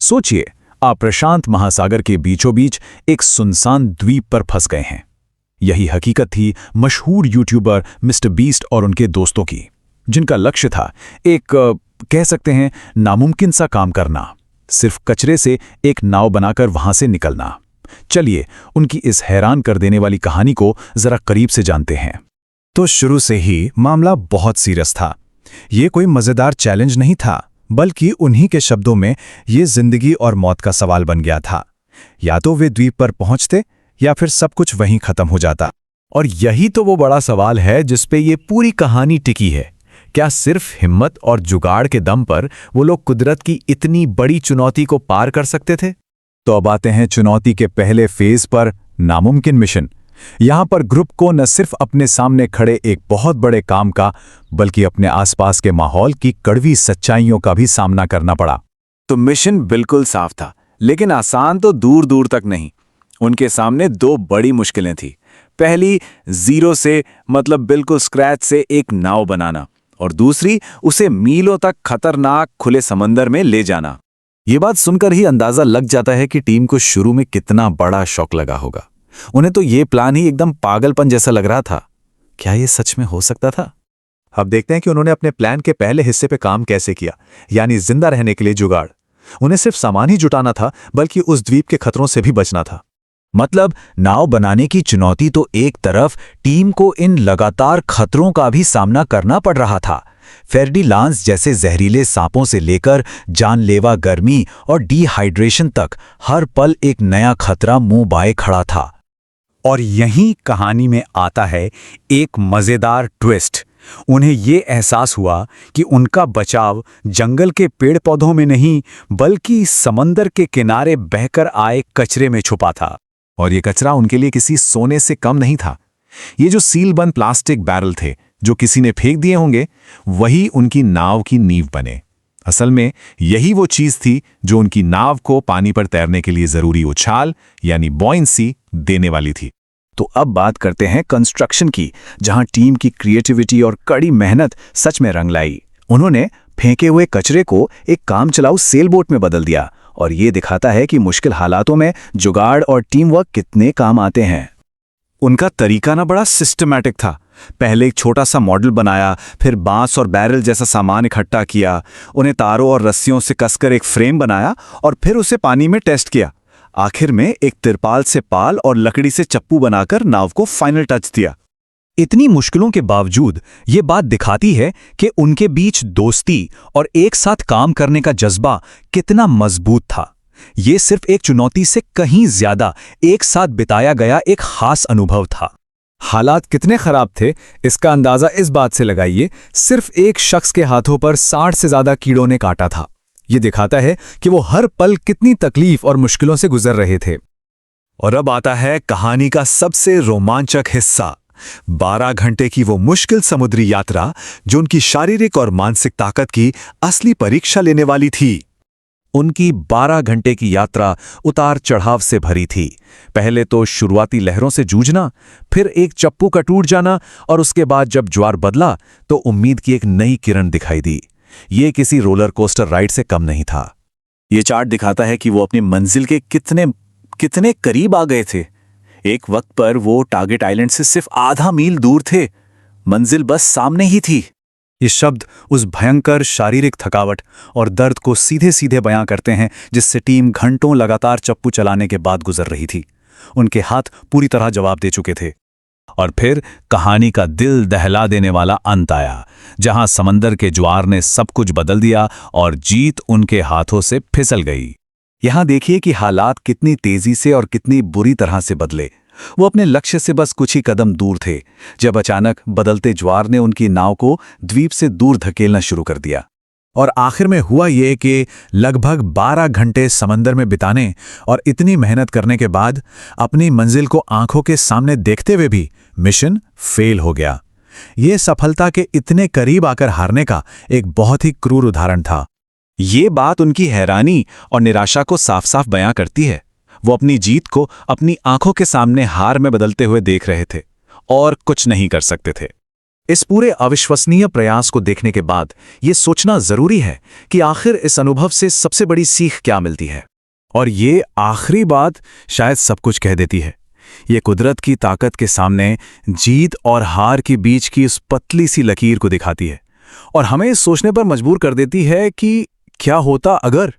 सोचिए, आप प्रशांत महासागर के बीचों बीच एक सुनसान द्वीप पर फंस गए हैं। यही हकीकत थी मशहूर यूट्यूबर मिस्टर बीस्ट और उनके दोस्तों की, जिनका लक्ष्य था एक कह सकते हैं नामुमकिन सा काम करना, सिर्फ कचरे से एक नाव बनाकर वहां से निकलना। चलिए उनकी इस हैरान कर देने वाली कहानी को जरा करीब से जानते हैं। तो शुरू से ही मामला बहुत सीरियस था। ये कोई मजेदार चैलेंज नहीं था, बल्कि उन्हीं के शब्दों में ये जिंदगी और मौत का सवाल बन गया था। या तो वे द्वीप पर पहुंचते या फिर सब कुछ वहीं खत्म हो जाता। और यही तो वो बड़ा सवाल है जिस पे ये पूरी कहानी टिकी है। क्या सिर्फ हिम्मत और जुगाड़ के दम पर वो लोग कुदरत की इतनी बड़ी चुनौती को पार कर सकते थे? तो अब आते हैं चुनौती के पहले फेज पर, नामुमकिन मिशन। यहां पर ग्रुप को न सिर्फ अपने सामने खड़े एक बहुत बड़े काम का, बल्कि अपने आसपास के माहौल की कड़वी सच्चाइयों का भी सामना करना पड़ा। तो मिशन बिल्कुल साफ था, लेकिन आसान तो दूर दूर तक नहीं। उनके सामने दो बड़ी मुश्किलें थी। पहली, जीरो से मतलब बिल्कुल स्क्रैच से एक नाव बनाना, और दूसरी, उसे मीलों तक खतरनाक खुले समंदर में ले जाना। ये बात सुनकर ही अंदाजा लग जाता है कि टीम को शुरू में कितना बड़ा शौक लगा होगा। उन्हें तो ये प्लान ही एकदम पागलपन जैसा लग रहा था। क्या ये सच में हो सकता था? अब देखते हैं कि उन्होंने अपने प्लान के पहले हिस्से पे काम कैसे किया, यानी जिंदा रहने के लिए जुगाड़। उन्हें सिर्फ सामान ही जुटाना था, बल्कि उस द्वीप के खतरों से भी बचना था। मतलब नाव बनाने की चुनौती तो एक तरफ, टीम को इन लगातार खतरों का भी सामना करना पड़ रहा था। फेर्डिलांस जैसे जहरीले सांपों से लेकर जानलेवा गर्मी और डिहाइड्रेशन तक हर पल एक नया खतरा मुंह बाए खड़ा था। और यहीं कहानी में आता है एक मजेदार ट्विस्ट। उन्हें ये एहसास हुआ कि उनका बचाव जंगल के पेड़ पौधों में नहीं, बल्कि समंदर के किनारे बहकर आए कचरे में छुपा था। और ये कचरा उनके लिए किसी सोने से कम नहीं था। ये जो सीलबंद प्लास्टिक बैरल थे, जो किसी ने फेंक दिए होंगे, वही उनकी नाव की नींव बने। असल में यही वो चीज थी जो उनकी नाव को पानी पर तैरने के लिए जरूरी उछाल यानी बॉयंसी देने वाली थी। तो अब बात करते हैं कंस्ट्रक्शन की, जहां टीम की क्रिएटिविटी और कड़ी मेहनत सच में रंग लाई। उन्होंने फेंके हुए कचरे को एक काम चलाऊ सेल बोट में बदल दिया, और ये दिखाता है कि मुश्किल हालातों में जुगाड़ और टीम वर्क कितने काम आते हैं। उनका तरीका ना बड़ा सिस्टमैटिक था। पहले एक छोटा सा मॉडल बनाया, फिर बांस और बैरल जैसा सामान इकट्ठा किया, उन्हें तारों और रस्सियों से कसकर एक फ्रेम बनाया और फिर उसे पानी में टेस्ट किया। आखिर में एक तिरपाल से पाल और लकड़ी से चप्पू बनाकर नाव को फाइनल टच दिया। इतनी मुश्किलों के बावजूद ये बात दिखाती है कि उनके बीच दोस्ती और एक साथ काम करने का जज्बा कितना मजबूत था। ये सिर्फ एक चुनौती से कहीं ज्यादा एक साथ बिताया गया एक खास अनुभव था। हालात कितने खराब थे, इसका अंदाजा इस बात से लगाइए, सिर्फ एक शख्स के हाथों पर 60 से ज्यादा कीड़ों ने काटा था। ये दिखाता है कि वो हर पल कितनी तकलीफ और मुश्किलों से गुजर रहे थे। और अब आता है कहानी का सबसे रोमांचक हिस्सा, 12 घंटे की वो मुश्किल समुद्री यात्रा जो उनकी शारीरिक और मानसिक ताकत की असली परीक्षा लेने वाली थी। उनकी 12 घंटे की यात्रा उतार चढ़ाव से भरी थी। पहले तो शुरुआती लहरों से जूझना, फिर एक चप्पू का टूट जाना, और उसके बाद जब ज्वार बदला तो उम्मीद की एक नई किरण दिखाई दी। ये किसी रोलर कोस्टर राइड से कम नहीं था। ये चार्ट दिखाता है कि वो अपनी मंजिल के कितने करीब आ गए थे। एक वक्त पर वो टारगेट आइलैंड से सिर्फ आधा मील दूर थे। मंजिल बस सामने ही थी। ये शब्द उस भयंकर शारीरिक थकावट और दर्द को सीधे सीधे बयां करते हैं जिससे टीम घंटों लगातार चप्पू चलाने के बाद गुजर रही थी। उनके हाथ पूरी तरह जवाब दे चुके थे। और फिर कहानी का दिल दहला देने वाला अंत आया, जहां समंदर के ज्वार ने सब कुछ बदल दिया और जीत उनके हाथों से फिसल गई। यहां देखिए कि हालात कितनी तेजी से और कितनी बुरी तरह से बदले। वो अपने लक्ष्य से बस कुछ ही कदम दूर थे, जब अचानक बदलते ज्वार ने उनकी नाव को द्वीप से दूर धकेलना शुरू कर दिया। और आखिर में हुआ ये कि लगभग 12 घंटे समंदर में बिताने और इतनी मेहनत करने के बाद अपनी मंजिल को आंखों के सामने देखते हुए भी मिशन फेल हो गया। ये सफलता के इतने करीब आकर हारने का एक बहुत ही क्रूर उदाहरण था। ये बात उनकी हैरानी और निराशा को साफ साफ बयां करती है। वो अपनी जीत को अपनी आंखों के सामने हार में बदलते हुए देख रहे थे और कुछ नहीं कर सकते थे। इस पूरे अविश्वसनीय प्रयास को देखने के बाद ये सोचना जरूरी है कि आखिर इस अनुभव से सबसे बड़ी सीख क्या मिलती है। और ये आखिरी बात शायद सब कुछ कह देती है। ये कुदरत की ताकत के सामने जीत और हार के बीच की उस पतली सी लकीर को दिखाती है और हमें इस सोचने पर मजबूर कर देती है कि क्या होता अगर